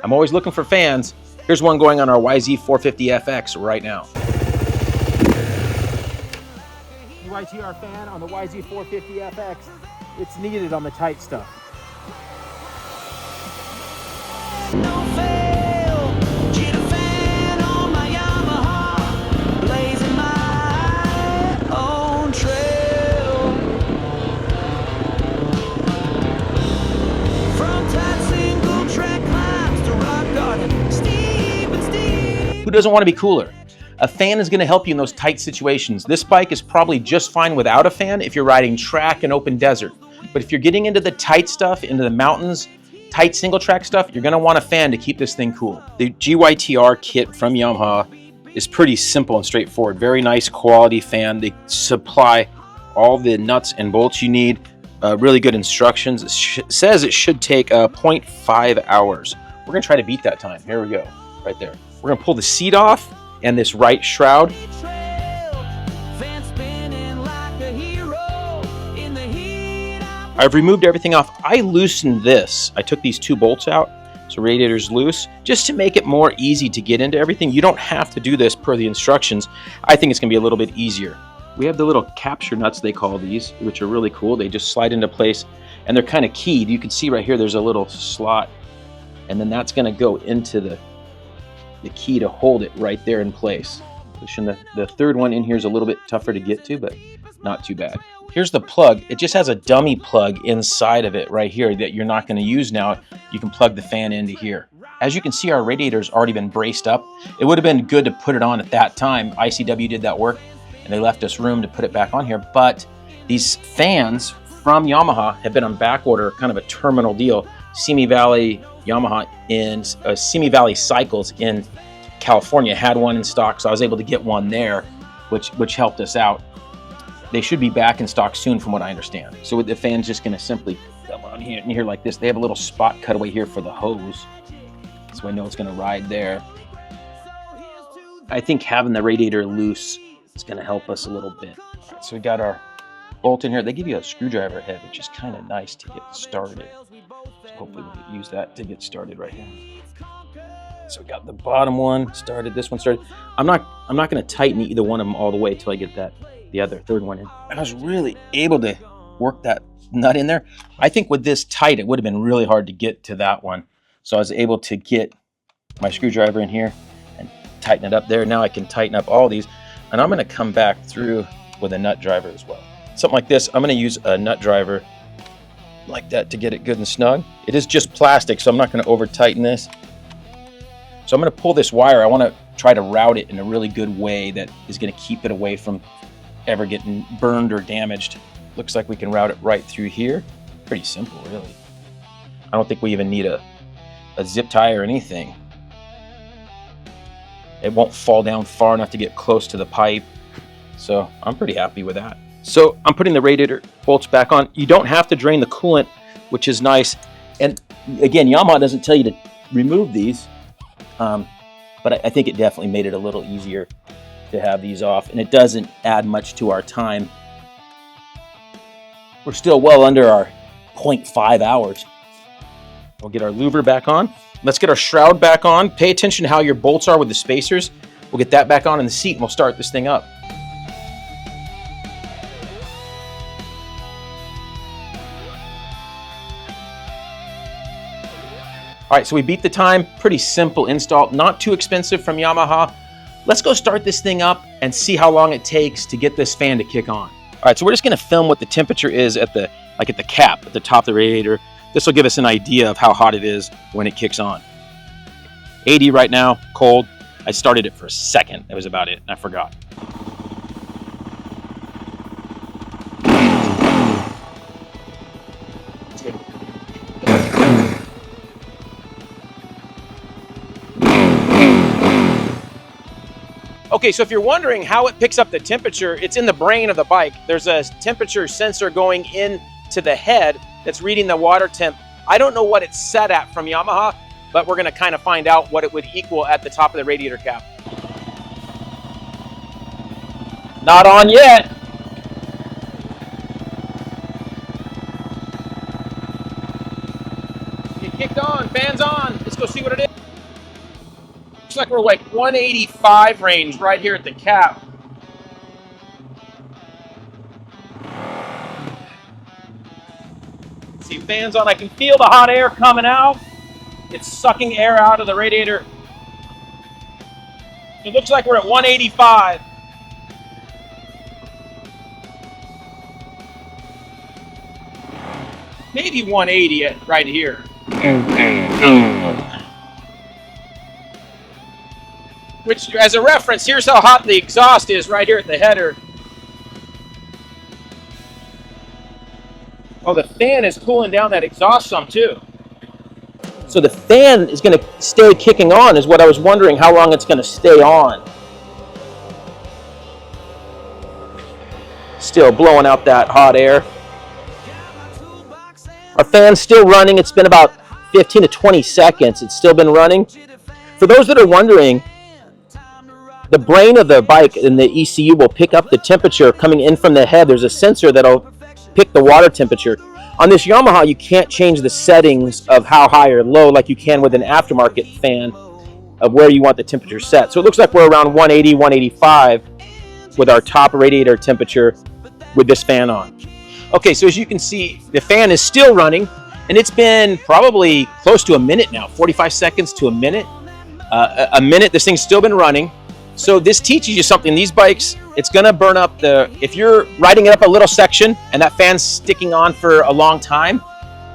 I'm always looking for fans. Here's one going on our YZ450FX right now. YTR fan on the YZ450FX. It's needed on the tight stuff. No fail, get a fan on my Yamaha, blazing my own trail. From tight single track climbs to rock garden, steep and steep. Who doesn't want to be cooler? A fan is going to help you in those tight situations. This bike is probably just fine without a fan if you're riding track and open desert. But if you're getting into the tight stuff, into the mountains, tight single track stuff, you're going to want a fan to keep this thing cool. The GYTR kit from Yamaha is pretty simple and straightforward. Very nice quality fan. They supply all the nuts and bolts you need. Really good instructions. It says it should take 0.5 hours. We're going to try to beat that time. Here we go, right there. We're going to pull the seat off and this right shroud. I've removed everything off. I loosened this. I took these two bolts out, so radiator's loose, just to make it more easy to get into everything. You don't have to do this per the instructions. I think it's gonna be a little bit easier. We have the little capture nuts, they call these, which are really cool. They just slide into place and they're kind of keyed. You can see right here, there's a little slot, and then that's gonna go into the key to hold it right there in place. The third one in here is a little bit tougher to get to, but not too bad. Here's the plug. It just has a dummy plug inside of it right here that you're not going to use now. You can plug the fan into here. As you can see, our radiator's already been braced up. It would have been good to put it on at that time. ICW did that work and they left us room to put it back on here. But these fans from Yamaha have been on back order, kind of a terminal deal. Simi Valley Yamaha in Simi Valley Cycles in California had one in stock, so I was able to get one there, which helped us out. They should be back in stock soon from what I understand. So the fan's just gonna simply come on here like this. They have a little spot cutaway here for the hose, so I know it's gonna ride there. I think having the radiator loose is gonna help us a little bit. All right, so we got our bolt in here. They give you a screwdriver head, which is kind of nice to get started. So hopefully we can use that to get started right here. So we got the bottom one started, this one started. I'm not gonna tighten either one of them all the way till I get the other third one in. I was really able to work that nut in there. I think with this tight, it would have been really hard to get to that one. So I was able to get my screwdriver in here and tighten it up there. Now I can tighten up all these, and I'm gonna come back through with a nut driver as well. Something like this, I'm gonna use a nut driver like that to get it good and snug. It is just plastic, so I'm not gonna over tighten this. So I'm gonna pull this wire. I wanna try to route it in a really good way that is gonna keep it away from ever getting burned or damaged. Looks like we can route it right through here. Pretty simple, really. I don't think we even need a zip tie or anything. It won't fall down far enough to get close to the pipe. So I'm pretty happy with that. So I'm putting the radiator bolts back on. You don't have to drain the coolant, which is nice. And again, Yamaha doesn't tell you to remove these, but I think it definitely made it a little easier to have these off, and it doesn't add much to our time. We're still well under our 0.5 hours. We'll get our louver back on. Let's get our shroud back on. Pay attention to how your bolts are with the spacers. We'll get that back on in the seat and we'll start this thing up. All right, so we beat the time. Pretty simple install, not too expensive from Yamaha. Let's go start this thing up and see how long it takes to get this fan to kick on. All right, so we're just gonna film what the temperature is at the cap, at the top of the radiator. This will give us an idea of how hot it is when it kicks on. 80 right now, cold. I started it for a second. That was about it, I forgot. Okay, so if you're wondering how it picks up the temperature, it's in the brain of the bike. There's a temperature sensor going into the head that's reading the water temp. I don't know what it's set at from Yamaha, but we're gonna kind of find out what it would equal at the top of the radiator cap. Not on yet. It kicked on, fan's on. It's Let's go see what it is. Looks like we're like 185 range right here at the cap. See, fans on. I can feel the hot air coming out. It's sucking air out of the radiator. It looks like we're at 185. Maybe 180 right here. Which, as a reference, here's how hot the exhaust is right here at the header. Oh, the fan is cooling down that exhaust some too. So the fan is going to stay kicking on is what I was wondering how long it's going to stay on. Still blowing out that hot air. Our fan's still running. It's been about 15 to 20 seconds. It's still been running. For those that are wondering, the brain of the bike and the ECU will pick up the temperature coming in from the head. There's a sensor that'll pick the water temperature. On this Yamaha, you can't change the settings of how high or low like you can with an aftermarket fan of where you want the temperature set. So it looks like we're around 180, 185 with our top radiator temperature with this fan on. Okay, so as you can see, the fan is still running, and it's been probably close to a minute now, 45 seconds to a minute. A minute, this thing's still been running. So this teaches you something. These bikes, it's going to burn up if you're riding it up a little section and that fan's sticking on for a long time,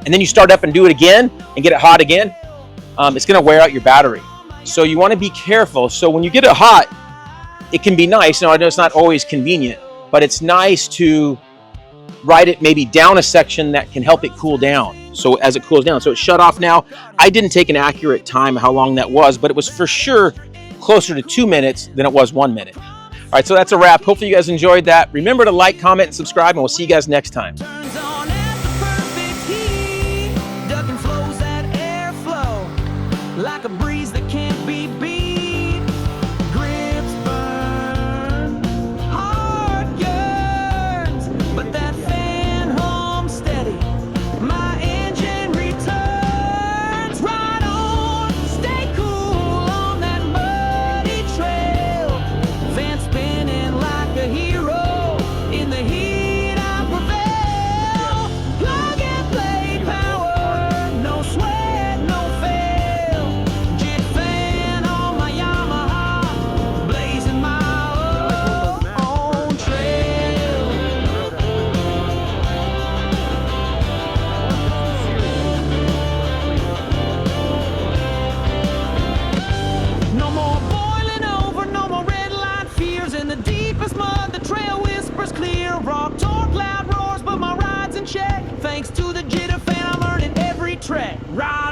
and then you start up and do it again and get it hot again, it's going to wear out your battery. So you want to be careful. So when you get it hot, it can be nice. Now, I know it's not always convenient, but it's nice to ride it maybe down a section that can help it cool down. So as it cools down, so it's shut off now. I didn't take an accurate time how long that was, but it was for sure closer to 2 minutes than it was 1 minute. All right, so that's a wrap. Hopefully you guys enjoyed that. Remember to like, comment, and subscribe, and we'll see you guys next time. Turns on at the perfect heat. Duct and flows that airflow like a breeze that can't be beat. Grips burn, heart yearns, but that fan hums steady. My engine returns. Ride on, stay cool on that muddy trail. Fan spinning like a hero in the heat. I prevail. Plug and play power, no sweat, no fail. Jet fan on my Yamaha, blazing my own trail. No more boiling over, no more red light fears. In the deepest mud, the trail whispers clear. Raw torque, loud roars, but my ride's in check. Thanks to the jitter fan, I'm earning every trek. Ride